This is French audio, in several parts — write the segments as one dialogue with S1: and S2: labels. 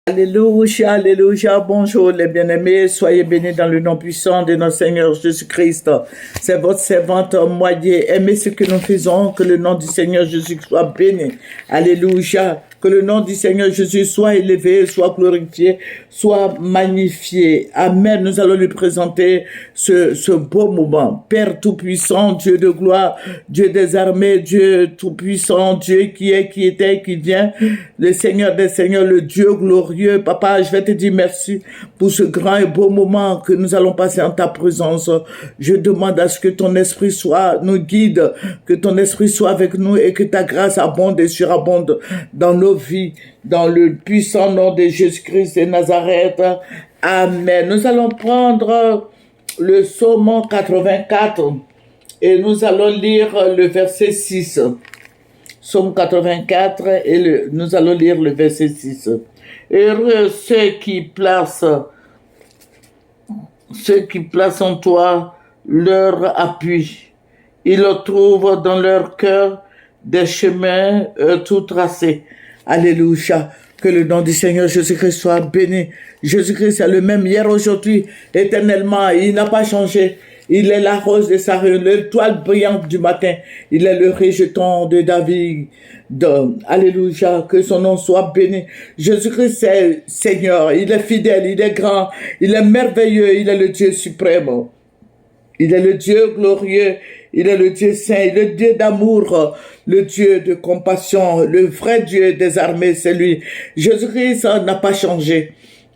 S1: Alléluia, alléluia, bonjour les bien-aimés, soyez bénis dans le nom puissant de notre Seigneur Jésus-Christ. C'est votre servante moyenne, aimez ce que nous faisons, que le nom du Seigneur Jésus soit béni. Alléluia, que le nom du Seigneur Jésus soit élevé, soit glorifié, soit magnifié. Amen, nous allons lui présenter ce beau moment. Père Tout-Puissant, Dieu de gloire, Dieu des armées, Dieu Tout-Puissant, Dieu qui est, qui était, qui vient, le Seigneur des Seigneurs, le Dieu glorieux. Papa, je vais te dire merci pour ce grand et beau moment que nous allons passer en ta présence. Je demande à ce que ton esprit nous guide, que ton esprit soit avec nous et que ta grâce abonde et surabonde dans nos vies, dans le puissant nom de Jésus-Christ de Nazareth. Amen. Nous allons prendre le psaume 84 et nous allons lire le verset 6. Psaume 84 et nous allons lire le verset 6. Heureux ceux qui placent en toi leur appui. Ils trouvent dans leur cœur des chemins tout tracés. Alléluia. Que le nom du Seigneur Jésus-Christ soit béni. Jésus-Christ est le même hier, aujourd'hui, éternellement. Il n'a pas changé. Il est la rose de Saron, l'étoile brillante du matin. Il est le rejeton de David. Alléluia, que son nom soit béni. Jésus-Christ est Seigneur, il est fidèle, il est grand, il est merveilleux, il est le Dieu suprême. Il est le Dieu glorieux, il est le Dieu saint, il est le Dieu d'amour, le Dieu de compassion, le vrai Dieu des armées, c'est lui. Jésus-Christ n'a pas changé.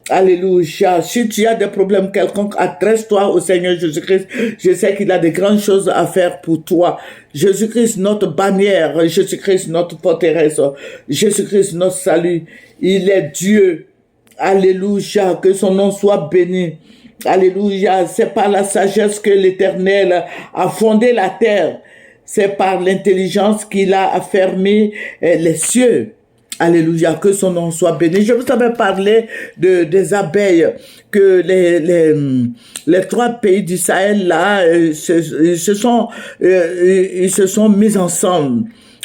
S1: Alléluia. Si tu as des problèmes quelconques, adresse-toi au Seigneur Jésus-Christ. Je sais qu'il a de grandes choses à faire pour toi. Jésus-Christ, notre bannière. Jésus-Christ, notre forteresse. Jésus-Christ, notre salut. Il est Dieu. Alléluia. Que son nom soit béni. Alléluia. C'est par la sagesse que l'Éternel a fondé la terre. C'est par l'intelligence qu'il a affermi les cieux. Alléluia, que son nom soit béni. Je vous avais parlé des abeilles, que les trois pays du Sahel là, ils se sont mis ensemble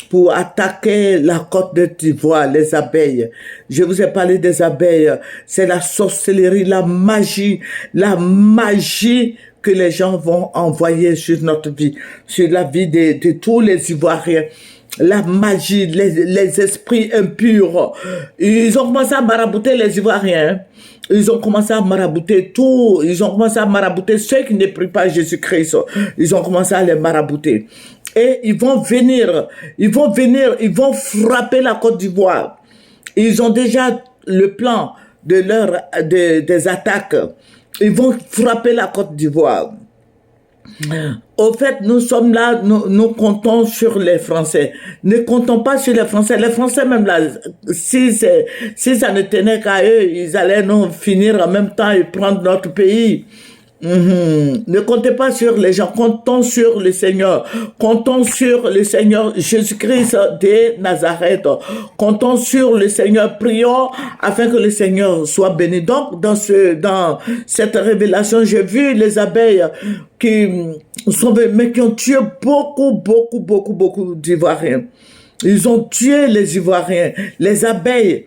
S1: pour attaquer la Côte d'Ivoire, les abeilles. Je vous ai parlé des abeilles. C'est la sorcellerie, la magie que les gens vont envoyer sur notre vie, sur la vie de tous les Ivoiriens. La magie, les esprits impurs. Ils ont commencé à marabouter les Ivoiriens. Ils ont commencé à marabouter tout. Ils ont commencé à marabouter ceux qui ne prient pas Jésus-Christ. Ils ont commencé à les marabouter. Et ils vont venir, ils vont frapper la Côte d'Ivoire. Ils ont déjà le plan des attaques. Ils vont frapper la Côte d'Ivoire. Au fait, nous sommes là, nous comptons sur les Français. Ne comptons pas sur les Français. Les Français même là, si ça ne tenait qu'à eux, ils allaient nous finir en même temps et prendre notre pays. Ne comptez pas sur les gens, comptons sur le Seigneur. Comptons sur le Seigneur Jésus-Christ de Nazareth. Comptons sur le Seigneur, prions afin que le Seigneur soit béni. Donc, dans cette révélation, j'ai vu les abeilles qui ont tué beaucoup d'Ivoiriens. Ils ont tué les Ivoiriens, les abeilles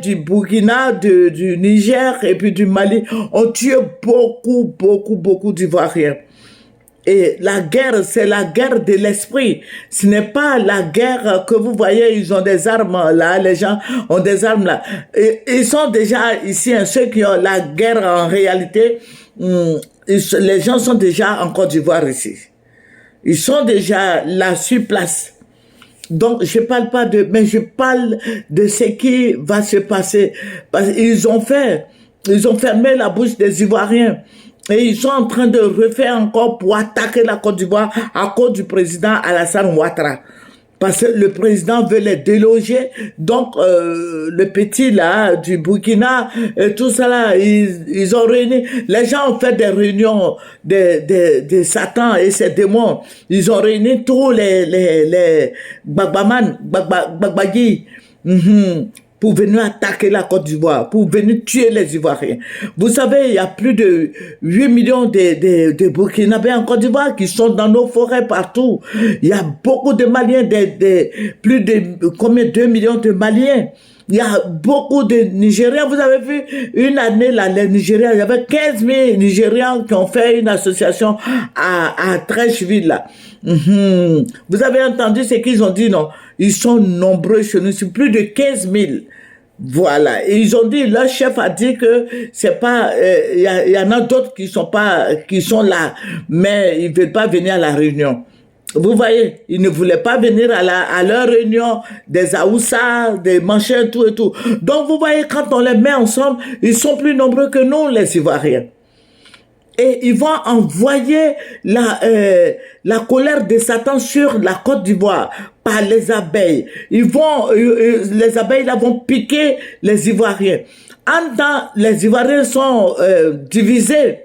S1: du Burkina, du Niger et puis du Mali ont tué beaucoup d'Ivoiriens. Et la guerre, c'est la guerre de l'esprit. Ce n'est pas la guerre que vous voyez, ils ont des armes là, les gens ont des armes là. Et ils sont déjà ici, ceux qui ont la guerre en réalité, les gens sont déjà en Côte d'Ivoire ici. Ils sont déjà là sur place. Donc, je parle pas mais je parle de ce qui va se passer. Parce qu'ils ont fermé la bouche des Ivoiriens. Et ils sont en train de refaire encore pour attaquer la Côte d'Ivoire à cause du président Alassane Ouattara. Parce que le président veut les déloger. Donc, le petit là, du Burkina, et tout ça là, ils ont réuni. Les gens ont fait des réunions de Satan et ses démons. Ils ont réuni tous les Bagbagi, pour venir attaquer la Côte d'Ivoire, pour venir tuer les Ivoiriens. Vous savez, il y a plus de 8 millions de Burkinabés en Côte d'Ivoire qui sont dans nos forêts partout. Il y a beaucoup de Maliens, plus de combien 2 millions de Maliens. Il y a beaucoup de Nigériens. Vous avez vu, une année, là, les Nigériens, il y avait 15 000 Nigériens qui ont fait une association à Trècheville, là. Vous avez entendu ce qu'ils ont dit, non? Ils sont nombreux chez nous, c'est plus de 15 000. Voilà. Et ils ont dit, leur chef a dit que c'est pas, y en a d'autres qui sont là, mais ils veulent pas venir à la réunion. Vous voyez, ils ne voulaient pas venir à leur réunion des Aoussa, des Manchins, tout et tout. Donc, vous voyez, quand on les met ensemble, ils sont plus nombreux que nous, les Ivoiriens. Et ils vont envoyer la colère de Satan sur la Côte d'Ivoire par les abeilles. Les abeilles là vont piquer les Ivoiriens. En temps, les Ivoiriens sont divisés.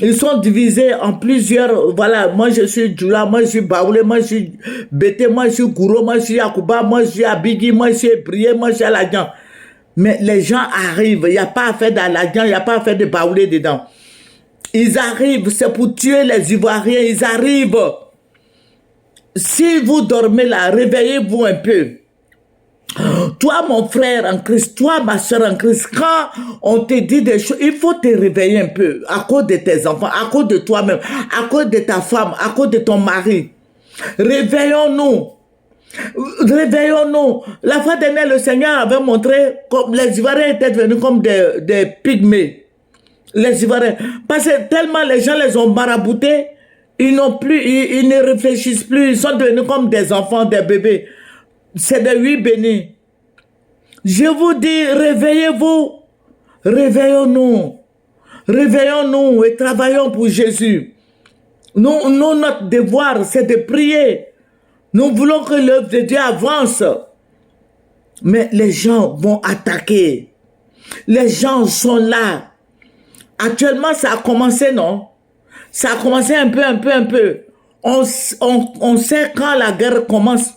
S1: Ils sont divisés en plusieurs, voilà, moi je suis Djoula, moi je suis Baoulé, moi je suis Bété, moi je suis Gouro, moi je suis Akouba, moi je suis Abigui, moi je suis Brié, moi je suis Aladjan. Mais les gens arrivent, il n'y a pas à faire d'Aladjan, il n'y a pas à faire de Baoulé dedans. Ils arrivent, c'est pour tuer les Ivoiriens, ils arrivent. Si vous dormez là, réveillez-vous un peu. Toi, mon frère en Christ, toi, ma soeur en Christ, quand on te dit des choses, il faut te réveiller un peu à cause de tes enfants, à cause de toi-même, à cause de ta femme, à cause de ton mari. Réveillons-nous. Réveillons-nous. La fois dernière, le Seigneur avait montré comme les Ivoiriens étaient devenus comme des pygmées. Les Ivoiriens. Parce que tellement les gens les ont maraboutés, ils ne réfléchissent plus, ils sont devenus comme des enfants, des bébés. C'est des huit bénis. Je vous dis, réveillez-vous. Réveillons-nous. Réveillons-nous et travaillons pour Jésus. Nous, notre devoir, c'est de prier. Nous voulons que l'œuvre de Dieu avance. Mais les gens vont attaquer. Les gens sont là. Actuellement, ça a commencé, non? Ça a commencé un peu. On sait quand la guerre commence.